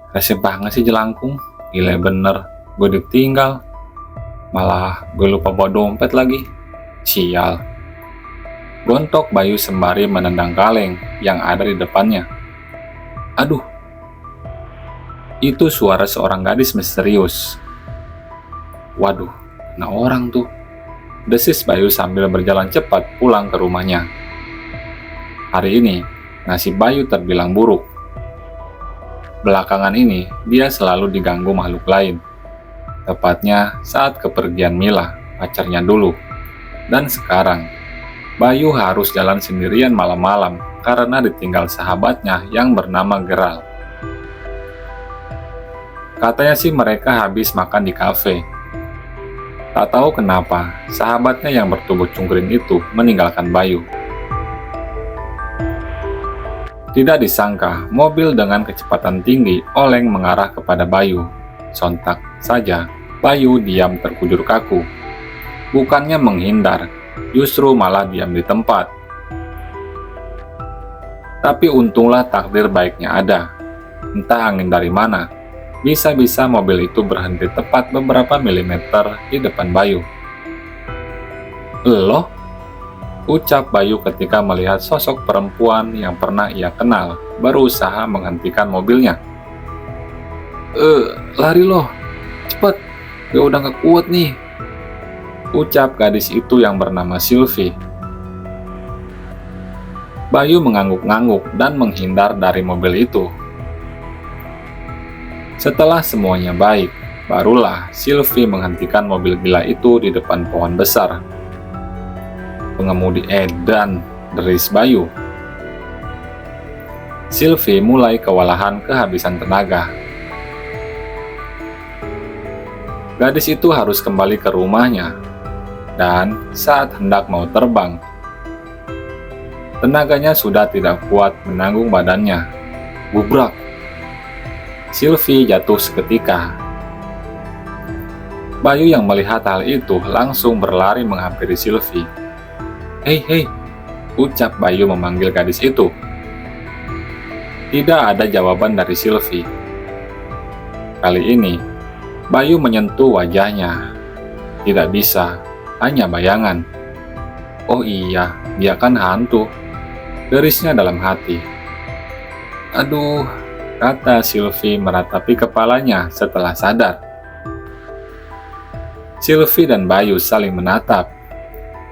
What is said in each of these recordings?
Rese banget sih jelangkung. Gila bener, gue ditinggal. Malah gue lupa bawa dompet lagi. Sial. Gontok Bayu sembari menendang kaleng yang ada di depannya. Aduh, itu suara seorang gadis misterius. Waduh, kena orang tuh. Desis Bayu sambil berjalan cepat pulang ke rumahnya. Hari ini, nasib Bayu terbilang buruk. Belakangan ini, dia selalu diganggu makhluk lain. Tepatnya saat kepergian Mila, pacarnya dulu. Dan sekarang, Bayu harus jalan sendirian malam-malam karena ditinggal sahabatnya yang bernama Geral. Katanya sih mereka habis makan di kafe. Tak tahu kenapa, sahabatnya yang bertubuh cungkring itu meninggalkan Bayu. Tidak disangka, mobil dengan kecepatan tinggi oleng mengarah kepada Bayu. Sontak saja, Bayu diam terkujur kaku. Bukannya menghindar, justru malah diam di tempat. Tapi untunglah takdir baiknya ada. Entah angin dari mana, bisa-bisa mobil itu berhenti tepat beberapa milimeter di depan Bayu. "Loh?" ucap Bayu ketika melihat sosok perempuan yang pernah ia kenal berusaha menghentikan mobilnya. Lari loh, cepet, gue udah gak kuat nih," ucap gadis itu yang bernama Sylvie. Bayu mengangguk-ngangguk dan menghindar dari mobil itu. Setelah semuanya baik, barulah Sylvie menghentikan mobil gila itu di depan pohon besar. "Pengemudi edan," deris Bayu. Sylvie mulai kewalahan kehabisan tenaga. Gadis itu harus kembali ke rumahnya, dan saat hendak mau terbang, tenaganya sudah tidak kuat menanggung badannya. Gubrak! Sylvie jatuh seketika. Bayu yang melihat hal itu langsung berlari menghampiri Sylvie. Hei, ucap Bayu memanggil gadis itu. Tidak ada jawaban dari Sylvie. Kali ini, Bayu menyentuh wajahnya. Tidak bisa, hanya bayangan. Oh iya, dia kan hantu, derisnya dalam hati. Aduh, kata Sylvie meratapi kepalanya setelah sadar. Sylvie dan Bayu saling menatap,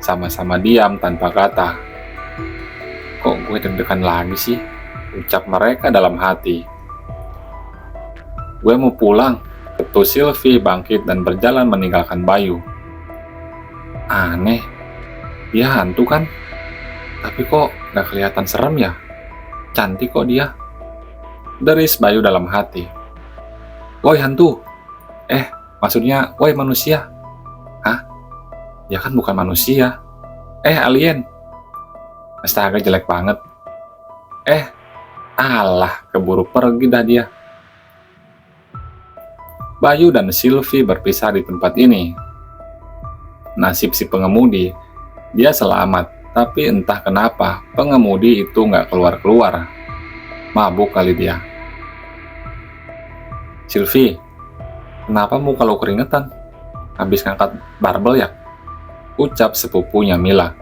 sama-sama diam tanpa kata. Kok gue deg-degan lagi sih? Ucap mereka dalam hati. Gue mau pulang, ketus Sylvie bangkit dan berjalan meninggalkan Bayu. Aneh, dia hantu kan? Tapi kok gak kelihatan serem ya? Cantik kok dia. Deris Bayu dalam hati. Woi hantu. Maksudnya woi manusia. Hah? Ya kan bukan manusia. Alien. Astaga jelek banget. Alah, keburu pergi dah dia. Bayu dan Sylvie berpisah di tempat ini. Nasib si pengemudi, dia selamat. Tapi entah kenapa pengemudi itu nggak keluar-keluar. Mabuk kali dia. Sylvie, kenapa muka lo keringetan? Habis ngangkat barbel ya? Ucap sepupunya Mila.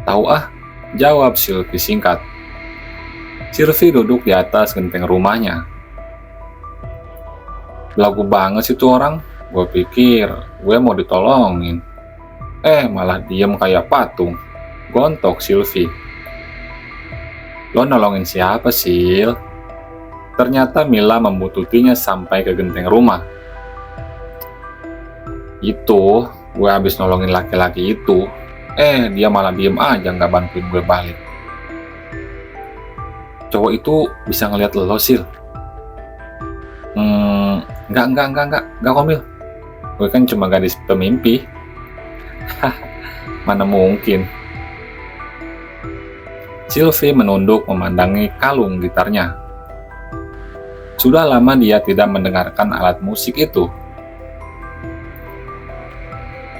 Tahu ah, jawab Sylvie singkat. Sylvie duduk di atas genteng rumahnya. Belagu banget sih tuh orang. Gue pikir gue mau ditolongin. Malah diem kayak patung. Gontok Sylvie. Lo nolongin siapa, Sil? Ternyata Mila membututinya sampai ke genteng rumah. Itu, gue habis nolongin laki-laki itu. Dia malah diem aja nggak bantuin gue balik. Cowok itu bisa ngeliat lo, Sil? Enggak komil. Gue kan cuma gadis pemimpi. Mana mungkin. Sylvie menunduk memandangi kalung gitarnya. Sudah lama dia tidak mendengarkan alat musik itu.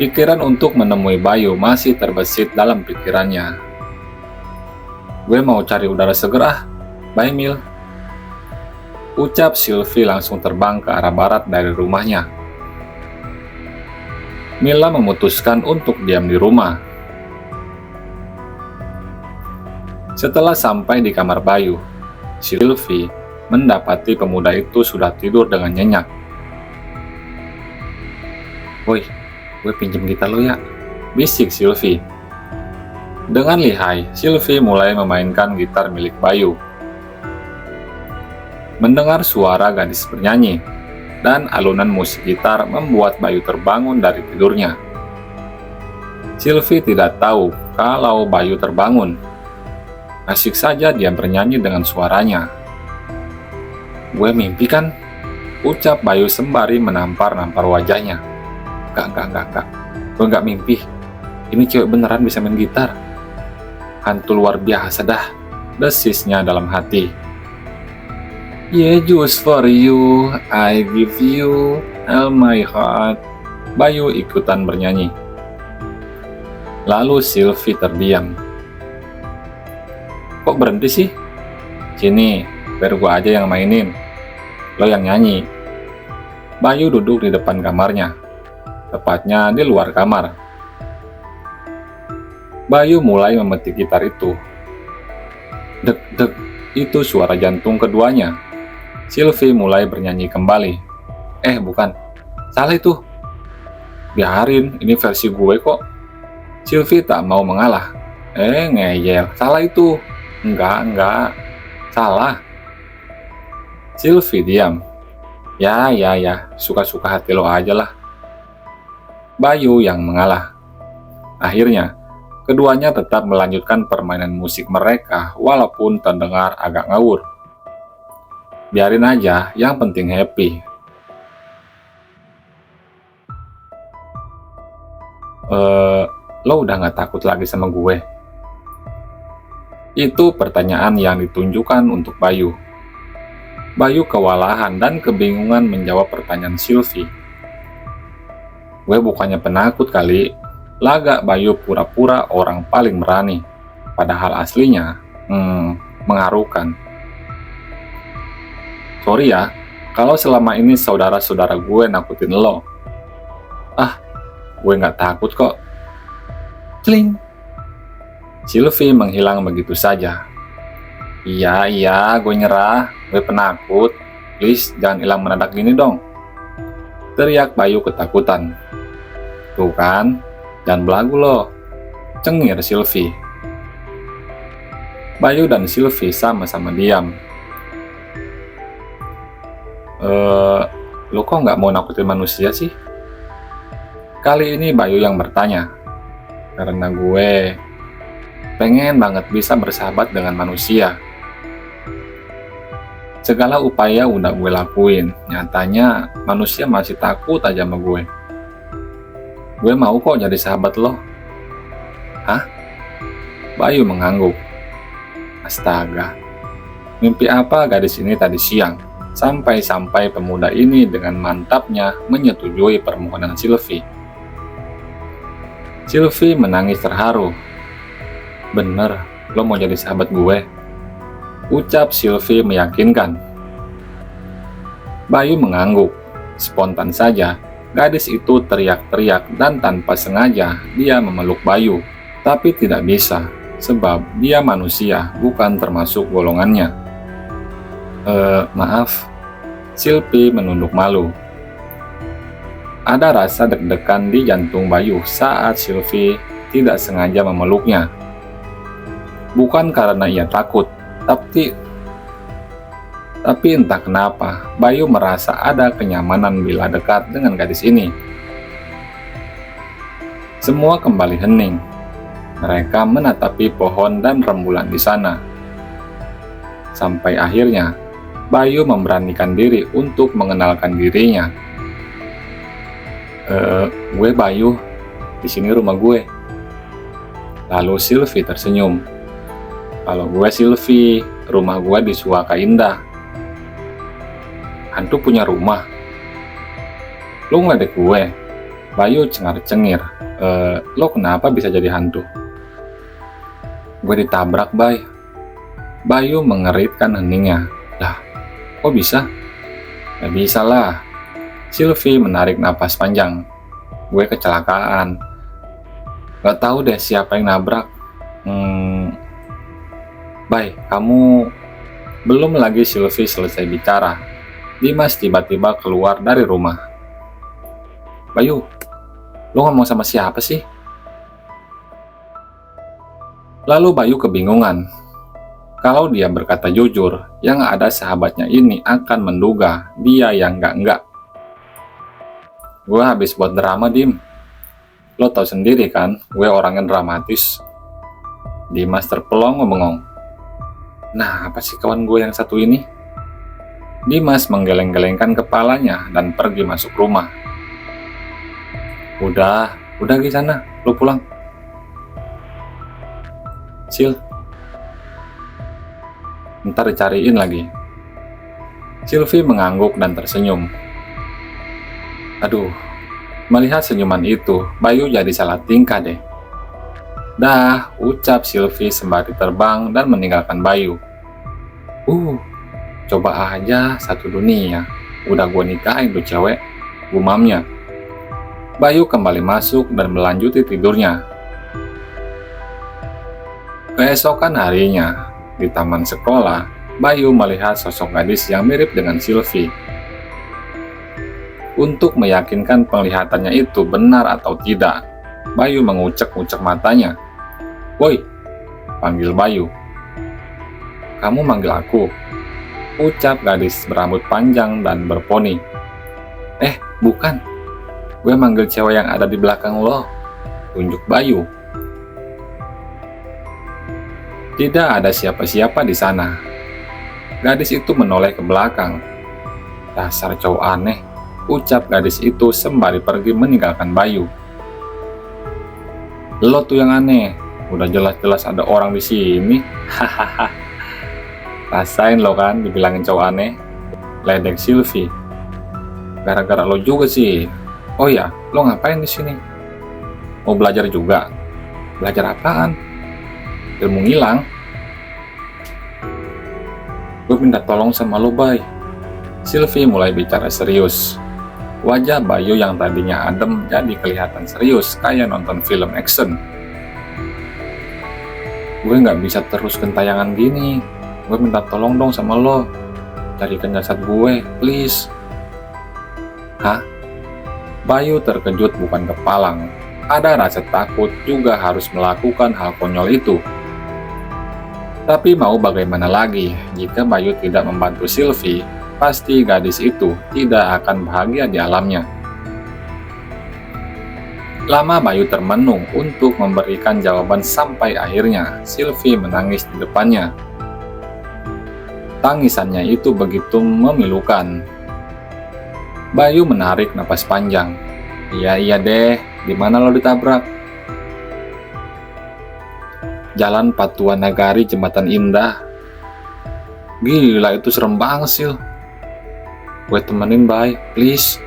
Pikiran untuk menemui Bayu masih terbesit dalam pikirannya. Gue mau cari udara seger ah. Bye Mil. Ucap Sylvie langsung terbang ke arah barat dari rumahnya. Mila memutuskan untuk diam di rumah. Setelah sampai di kamar Bayu, Sylvie mendapati pemuda itu sudah tidur dengan nyenyak. "Woi, gue pinjem gitar lo ya," bisik Sylvie. Dengan lihai, Sylvie mulai memainkan gitar milik Bayu. Mendengar suara gadis bernyanyi, dan alunan musik gitar membuat Bayu terbangun dari tidurnya. Sylvie tidak tahu kalau Bayu terbangun. Asik saja dia bernyanyi dengan suaranya. "Gue mimpi kan?" ucap Bayu sembari menampar-nampar wajahnya. Enggak. Gue nggak mimpi. Ini cewek beneran bisa main gitar. Hantu luar biasa dah, desisnya dalam hati. "Yeah, just for you, I give you all my heart." Bayu ikutan bernyanyi. Lalu Sylvie terdiam. "Kok berhenti sih? Sini, biar gua aja yang mainin. Lo yang nyanyi." Bayu duduk di depan kamarnya, tepatnya di luar kamar. Bayu mulai memetik gitar itu. Dek, dek, itu suara jantung keduanya. Sylvie mulai bernyanyi kembali. Bukan, salah itu. Biarin, ini versi gue kok. Sylvie tak mau mengalah. Ngeyel, salah itu. Enggak, salah. Sylvie diam. Ya, suka-suka hati lo aja lah. Bayu yang mengalah. Akhirnya, keduanya tetap melanjutkan permainan musik mereka walaupun terdengar agak ngawur. Biarin aja, yang penting happy. Lo udah gak takut lagi sama gue? Itu pertanyaan yang ditunjukkan untuk Bayu. Bayu kewalahan dan kebingungan menjawab pertanyaan Sylvie. Gue bukannya penakut kali. Lagak Bayu pura-pura orang paling berani. Padahal aslinya, mengharukan. Sorry ya, kalau selama ini saudara-saudara gue nakutin lo. Gue gak takut kok. Cling. Sylvie menghilang begitu saja. Iya, gue nyerah. Gue penakut. Please, jangan hilang mendadak gini dong. Teriak Bayu ketakutan. Tuh kan, jangan belagu lo. Cengir Sylvie. Bayu dan Sylvie sama-sama diam. Lo kok nggak mau nakutin manusia sih? Kali ini Bayu yang bertanya. Karena gue pengen banget bisa bersahabat dengan manusia. Segala upaya udah gue lakuin, nyatanya manusia masih takut aja sama gue. Gue mau kok jadi sahabat lo. Hah? Bayu mengangguk. Astaga, mimpi apa gadis ini tadi siang? Sampai-sampai pemuda ini dengan mantapnya menyetujui permohonan Sylvie. Sylvie menangis terharu. Bener, lo mau jadi sahabat gue? Ucap Sylvie meyakinkan. Bayu mengangguk. Spontan saja, gadis itu teriak-teriak dan tanpa sengaja dia memeluk Bayu. Tapi tidak bisa, sebab dia manusia, bukan termasuk golongannya. Maaf. Sylvie menunduk malu. Ada rasa deg-degan di jantung Bayu saat Sylvie tidak sengaja memeluknya. Bukan karena ia takut, tapi entah kenapa Bayu merasa ada kenyamanan bila dekat dengan gadis ini. Semua kembali hening. Mereka menatapi pohon dan rembulan di sana. Sampai akhirnya Bayu memberanikan diri untuk mengenalkan dirinya. Gue Bayu, di sini rumah gue. Lalu Sylvie tersenyum. Kalau gue Sylvie, rumah gue di Suaka Indah. Hantu punya rumah? Lo ngeledek gue? Bayu cengar-cengir. Lo kenapa bisa jadi hantu? Gue ditabrak, Bay. Bayu mengeritkan heningnya. Lah, Kok bisa? Ya bisa lah. Sylvie menarik napas panjang. Gue kecelakaan. Gak tahu deh siapa yang nabrak. Baik, kamu... Belum lagi Sylvie selesai bicara, Dimas tiba-tiba keluar dari rumah. Bayu, lo ngomong sama siapa sih? Lalu Bayu kebingungan. Kalau dia berkata jujur, yang ada sahabatnya ini akan menduga dia yang enggak. Gue habis buat drama, Dim. Lo tau sendiri kan, gue orangnya dramatis. Dimas terpelong bengong. Nah, apa sih kawan gue yang satu ini? Dimas menggeleng-gelengkan kepalanya dan pergi masuk rumah. Udah di sana, lo pulang. Sil, ntar dicariin lagi. Sylvie mengangguk dan tersenyum. Aduh, melihat senyuman itu, Bayu jadi salah tingkah deh. Dah, ucap Sylvie sembari terbang dan meninggalkan Bayu. Coba aja satu dunia. Udah gue nikahin tuh cewek, gumamnya. Bayu kembali masuk dan melanjuti tidurnya. Keesokan harinya, di taman sekolah, Bayu melihat sosok gadis yang mirip dengan Sylvie. Untuk meyakinkan penglihatannya itu benar atau tidak, Bayu mengucek-ucek matanya. Woi, panggil Bayu. Kamu manggil aku, ucap gadis berambut panjang dan berponi. Bukan, gue manggil cewek yang ada di belakang lo, tunjuk Bayu. Tidak ada siapa-siapa di sana. Gadis itu menoleh ke belakang. Dasar cowok aneh, ucap gadis itu sembari pergi meninggalkan Bayu. Lo tuh yang aneh, udah jelas-jelas ada orang di sini. Hahaha. Rasain lo kan dibilangin cowok aneh, ledek Sylvie. Gara-gara lo juga sih. Oh ya, lo ngapain di sini? Mau belajar juga? Belajar apaan? Ilmu ngilang. Gue minta tolong sama lo, Bay. Sylvie mulai bicara serius. Wajah Bayu yang tadinya adem jadi kelihatan serius kayak nonton film action. Gue nggak bisa terus gentayangan gini. Gue minta tolong dong sama lo. Carikan jasad gue, please. Hah? Bayu terkejut bukan kepalang. Ada rasa takut juga harus melakukan hal konyol itu. Tapi mau bagaimana lagi, jika Bayu tidak membantu Sylvie, pasti gadis itu tidak akan bahagia di alamnya. Lama Bayu termenung untuk memberikan jawaban sampai akhirnya Sylvie menangis di depannya. Tangisannya itu begitu memilukan. Bayu menarik napas panjang. Iya deh, di mana lo ditabrak? Jalan Patuan Nagari, Jembatan Indah. Gila, itu serem banget, Sil. Gue temenin, Bay, please.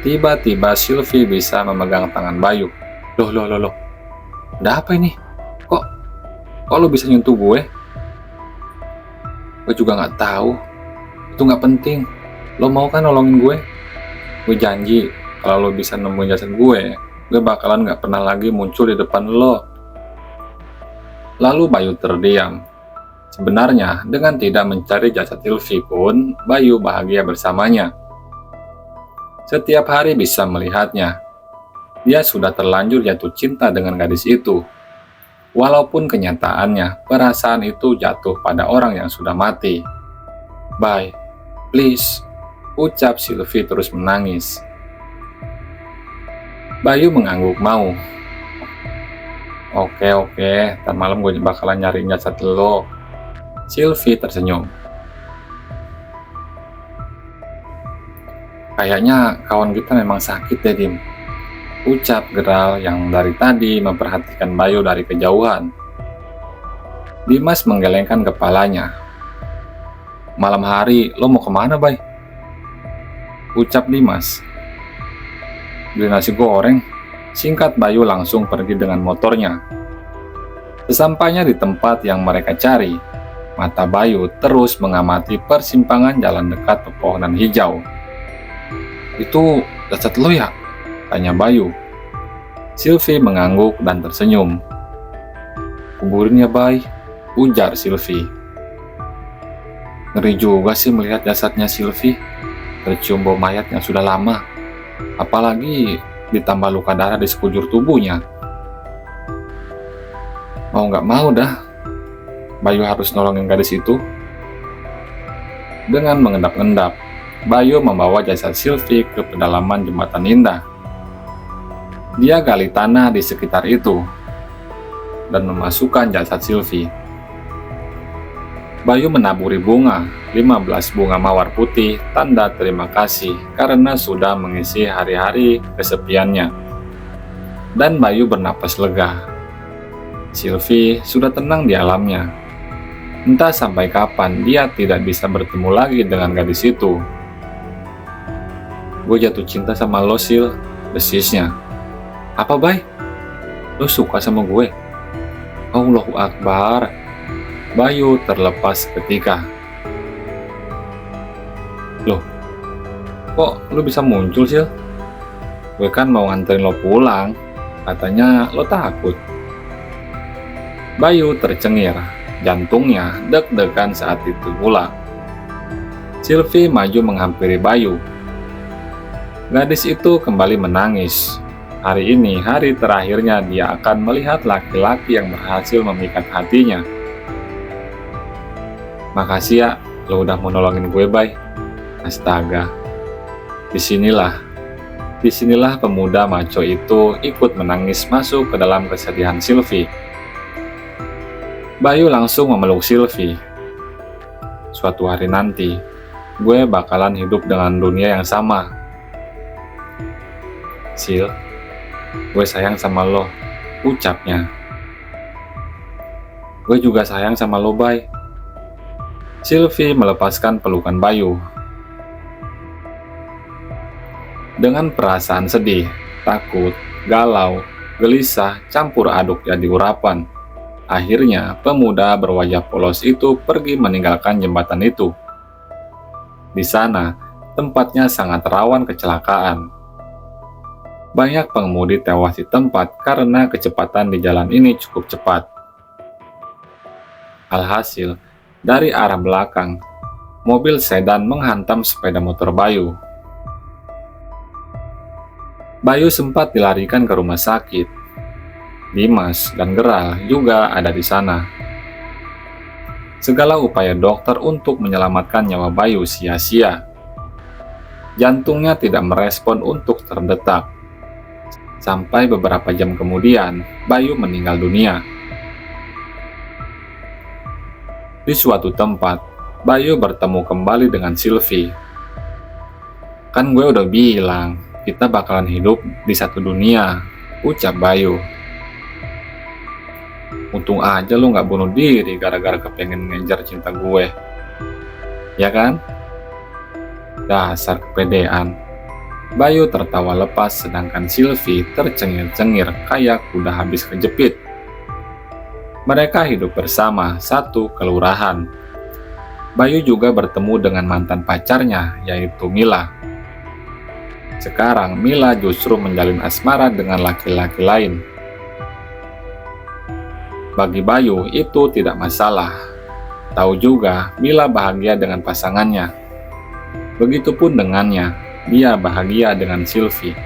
Tiba-tiba Sylvie bisa memegang tangan Bayu. Loh. Ada apa ini? Kok lo bisa nyentuh gue? Gue juga nggak tahu. Itu nggak penting. Lo mau kan nolongin gue? Gue janji, kalau lo bisa nemuin jasad gue bakalan nggak pernah lagi muncul di depan lo. Lalu Bayu terdiam. Sebenarnya, dengan tidak mencari jasad Sylvie pun, Bayu bahagia bersamanya. Setiap hari bisa melihatnya. Dia sudah terlanjur jatuh cinta dengan gadis itu. Walaupun kenyataannya, perasaan itu jatuh pada orang yang sudah mati. Bay, please, ucap Sylvie terus menangis. Bayu mengangguk mau. Oke, ntar malam gue bakalan nyariin jasad lo. Sylvie tersenyum. Kayaknya kawan kita memang sakit ya, Dim, ucap Geral yang dari tadi memperhatikan Bayu dari kejauhan. Dimas menggelengkan kepalanya. Malam hari lo mau kemana, Bay? Ucap Dimas. Beli nasi goreng. Singkat Bayu langsung pergi dengan motornya. Sesampainya di tempat yang mereka cari, Mata Bayu terus mengamati persimpangan jalan dekat pepohonan hijau. "Itu jasad lo ya?" tanya Bayu. Sylvie mengangguk dan tersenyum. "Kuburin ya, Bay," ujar Sylvie. Ngeri juga sih melihat jasadnya Sylvie, tercium bau mayat yang sudah lama. Apalagi ditambah luka darah di sekujur tubuhnya. Mau nggak mau dah, Bayu harus nolongin gadis itu. Dengan mengendap-endap, Bayu membawa jasad Sylvie ke pedalaman Jembatan Indah. Dia gali tanah di sekitar itu dan memasukkan jasad Sylvie. Bayu menaburi bunga, 15 bunga mawar putih, tanda terima kasih karena sudah mengisi hari-hari kesepiannya. Dan Bayu bernapas lega. Sylvie sudah tenang di alamnya. Entah sampai kapan dia tidak bisa bertemu lagi dengan gadis itu. "Gue jatuh cinta sama lo, Sil," desisnya. "Apa, Bay? Lo suka sama gue?" Allahu Akbar. Bayu terlepas ketika. "Loh, kok lo bisa muncul, Sil? Gue kan mau nganterin lo pulang. Katanya lo takut." Bayu tercengir. Jantungnya deg-degan saat itu pula. Sylvie maju menghampiri Bayu. Gadis itu kembali menangis. Hari ini hari terakhirnya dia akan melihat laki-laki yang berhasil memikat hatinya. "Makasih ya, lo udah mau nolongin gue, Bay." Astaga. Disinilah pemuda maco itu ikut menangis masuk ke dalam kesedihan Sylvie. Bayu langsung memeluk Sylvie. "Suatu hari nanti, gue bakalan hidup dengan dunia yang sama. Sil, gue sayang sama lo," ucapnya. "Gue juga sayang sama lo, Bay." Sylvie melepaskan pelukan Bayu. Dengan perasaan sedih, takut, galau, gelisah, campur aduk jadi urapan. Akhirnya, pemuda berwajah polos itu pergi meninggalkan jembatan itu. Di sana, tempatnya sangat rawan kecelakaan. Banyak pengemudi tewas di tempat karena kecepatan di jalan ini cukup cepat. Alhasil, dari arah belakang, mobil sedan menghantam sepeda motor Bayu. Bayu sempat dilarikan ke rumah sakit. Dimas dan Geral juga ada di sana. Segala upaya dokter untuk menyelamatkan nyawa Bayu sia-sia. Jantungnya tidak merespon untuk terdetak. Sampai beberapa jam kemudian, Bayu meninggal dunia. Di suatu tempat, Bayu bertemu kembali dengan Sylvie. "Kan gue udah bilang, kita bakalan hidup di satu dunia," ucap Bayu. "Untung aja lo gak bunuh diri gara-gara kepengen ngejar cinta gue. Ya kan? Dasar kepedean." Bayu tertawa lepas sedangkan Sylvie tercengir-cengir kayak udah habis kejepit. Mereka hidup bersama satu kelurahan. Bayu juga bertemu dengan mantan pacarnya yaitu Mila. Sekarang Mila justru menjalin asmara dengan laki-laki lain. Bagi Bayu itu tidak masalah. Tahu juga Mila bahagia dengan pasangannya. Begitupun dengannya, dia bahagia dengan Sylvie.